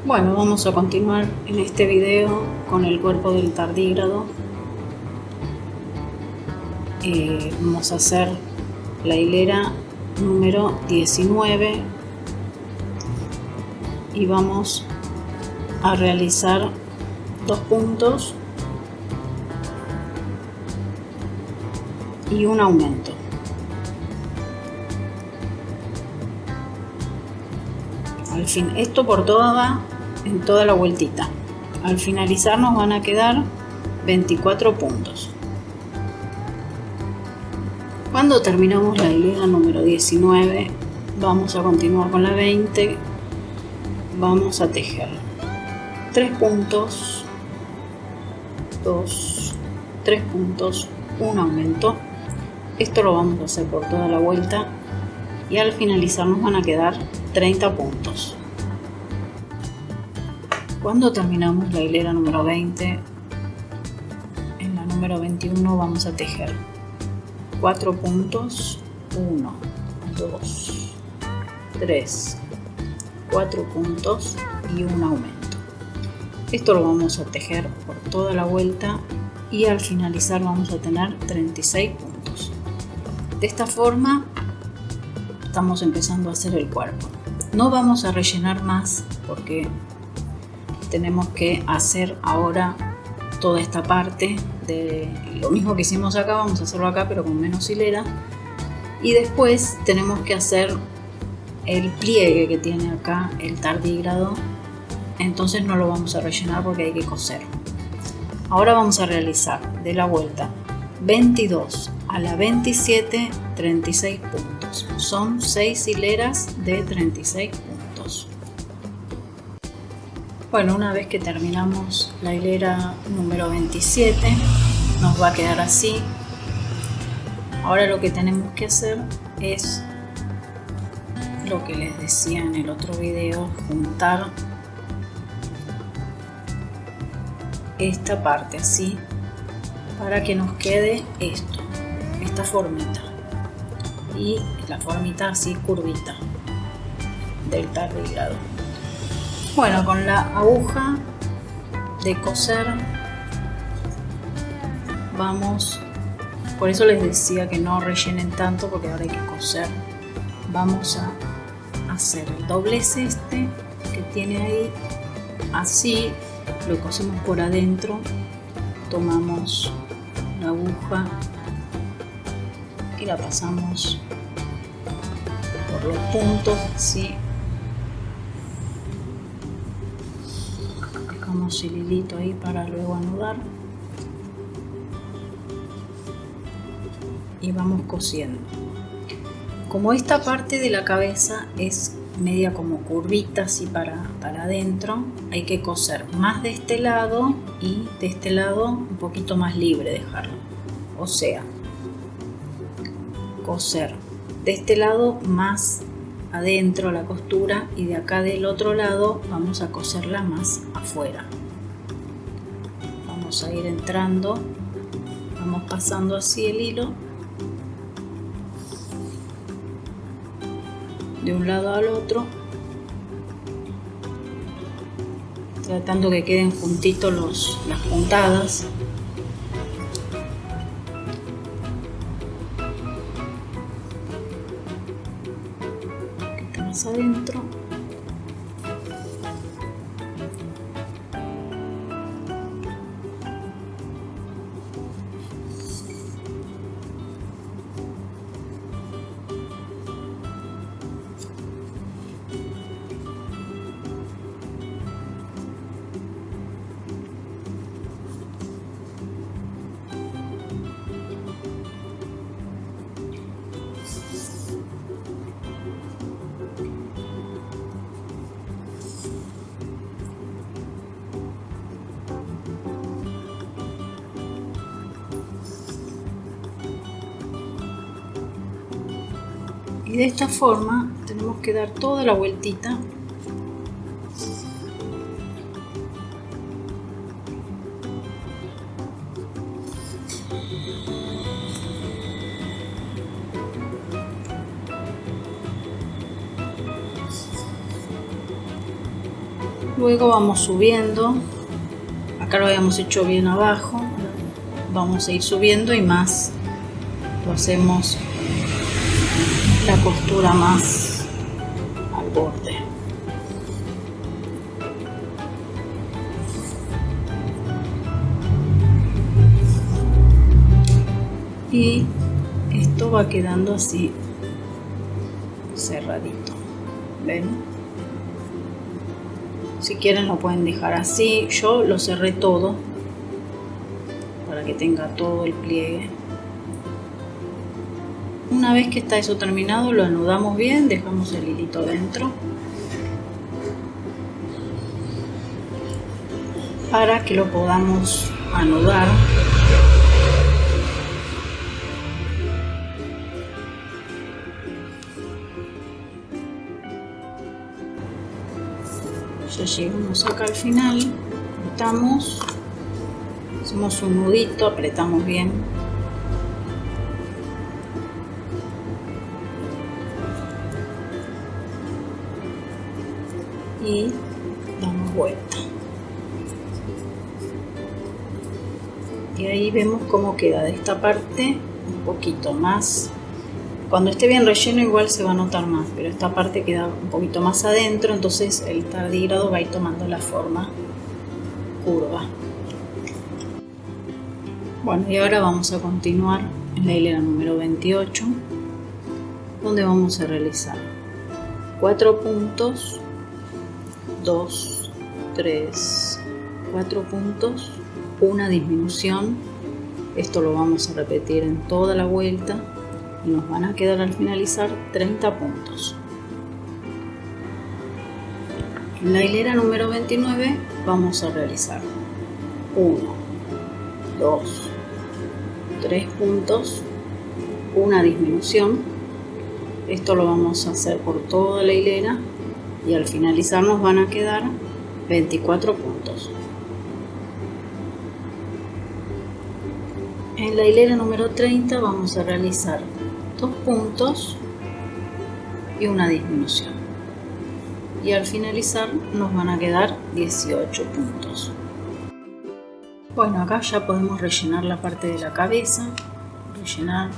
Bueno, vamos a continuar en este video con el cuerpo del tardígrado. Vamos a hacer la hilera número 19 y vamos a realizar 2 puntos y un aumento. Al fin, esto por en toda la vueltita. Al finalizar nos van a quedar 24 puntos. Cuando terminamos la hilera número 19, vamos a continuar con la 20. Vamos a tejer 3 puntos, 2, 3 puntos, un aumento. Esto lo vamos a hacer por toda la vuelta y al finalizar nos van a quedar 30 puntos. Cuando terminamos la hilera número 20, en la número 21 vamos a tejer 4 puntos, 1, 2, 3, 4 puntos y un aumento. Esto lo vamos a tejer por toda la vuelta y al finalizar vamos a tener 36 puntos. De esta forma estamos empezando a hacer el cuerpo. No vamos a rellenar más porque tenemos que hacer ahora toda esta parte de lo mismo que hicimos acá, vamos a hacerlo acá pero con menos hilera, y después tenemos que hacer el pliegue que tiene acá el tardígrado, entonces no lo vamos a rellenar porque hay que coser. Ahora vamos a realizar de la vuelta 22 a la 27 36 puntos, son 6 hileras de 36 puntos. Bueno, una vez que terminamos la hilera número 27 nos va a quedar así. Ahora lo que tenemos que hacer es lo que les decía en el otro video, juntar esta parte así para que nos quede esta formita y la formita así curvita del tardígrado. Bueno, con la aguja de coser vamos, por eso les decía que no rellenen tanto porque ahora hay que coser. Vamos a hacer el doblez que tiene ahí, así lo cosemos por adentro, tomamos la aguja y la pasamos por los puntos así, dejamos el hilito ahí para luego anudar y vamos cosiendo. Como esta parte de la cabeza es media como curvita así para adentro, hay que coser más de este lado y de este lado un poquito más libre dejarlo, o sea, coser de este lado más adentro la costura y de acá del otro lado vamos a coserla más afuera. Vamos a ir entrando, vamos pasando así el hilo de un lado al otro, tratando que queden juntitos las puntadas. Un poquito más adentro. Y de esta forma tenemos que dar toda la vueltita Luego vamos subiendo. Acá lo habíamos hecho bien abajo, vamos a ir subiendo y más lo hacemos la costura más al borde. Y esto va quedando así cerradito, ¿ven? Si quieren lo pueden dejar así. Yo lo cerré todo para que tenga todo el pliegue. Una vez que está eso terminado, lo anudamos bien, dejamos el hilito dentro para que lo podamos anudar. Ya llegamos acá al final, cortamos, hacemos un nudito, apretamos bien. Y damos vuelta. Y ahí vemos cómo queda de esta parte un poquito más. Cuando esté bien relleno igual se va a notar más, pero esta parte queda un poquito más adentro, entonces el tardígrado va a ir tomando la forma curva. Bueno, y ahora vamos a continuar en la hilera número 28, donde vamos a realizar 4 puntos, 2, 3, 4 puntos, una disminución. Esto lo vamos a repetir en toda la vuelta y nos van a quedar al finalizar 30 puntos. En la hilera número 29 vamos a realizar 1, 2, 3 puntos, una disminución. Esto lo vamos a hacer por toda la hilera y al finalizar nos van a quedar 24 puntos. En la hilera número 30 vamos a realizar 2 puntos y una disminución. Y al finalizar nos van a quedar 18 puntos. Bueno, acá ya podemos rellenar la parte de la cabeza, rellenar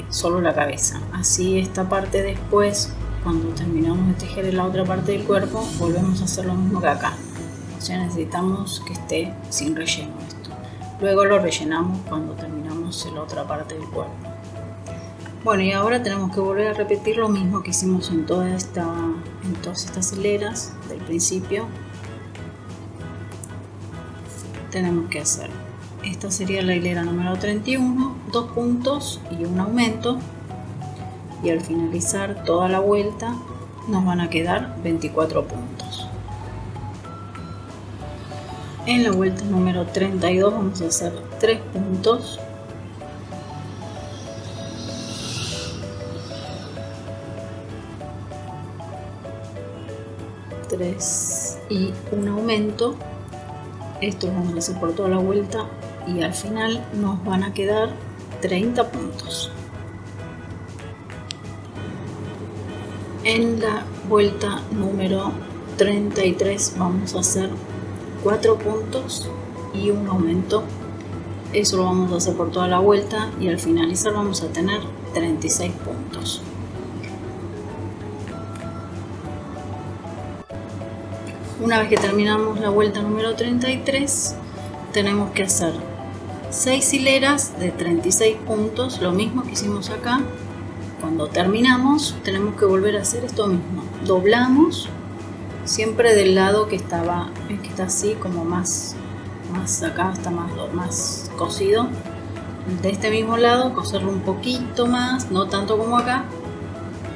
solo la cabeza. Así esta parte después, cuando terminamos de tejer en la otra parte del cuerpo, volvemos a hacer lo mismo que acá. O sea, necesitamos que esté sin relleno esto. Luego lo rellenamos cuando terminamos en la otra parte del cuerpo. Bueno, y ahora tenemos que volver a repetir lo mismo que hicimos en todas estas hileras del principio. Tenemos que hacer, esta sería la hilera número 31, 2 puntos y un aumento, y al finalizar toda la vuelta nos van a quedar 24 puntos. En la vuelta número 32 vamos a hacer 3 puntos, y un aumento. Esto lo vamos a hacer por toda la vuelta y al final nos van a quedar 30 puntos. En la vuelta número 33 vamos a hacer 4 puntos y un aumento. Eso lo vamos a hacer por toda la vuelta y al finalizar vamos a tener 36 puntos. Una vez que terminamos la vuelta número 33, tenemos que hacer 6 hileras de 36 puntos, lo mismo que hicimos acá. Cuando terminamos, tenemos que volver a hacer esto mismo. Doblamos siempre del lado que está así, como más acá, está más cosido. De este mismo lado, coserlo un poquito más, no tanto como acá,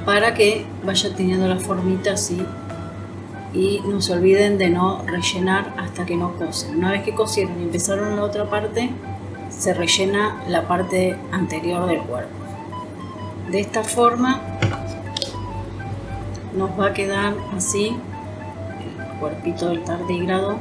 para que vaya teniendo la formita así. Y no se olviden de no rellenar hasta que no cosen. Una vez que cosieron y empezaron la otra parte, se rellena la parte anterior del cuerpo. De esta forma nos va a quedar así el cuerpito del tardígrado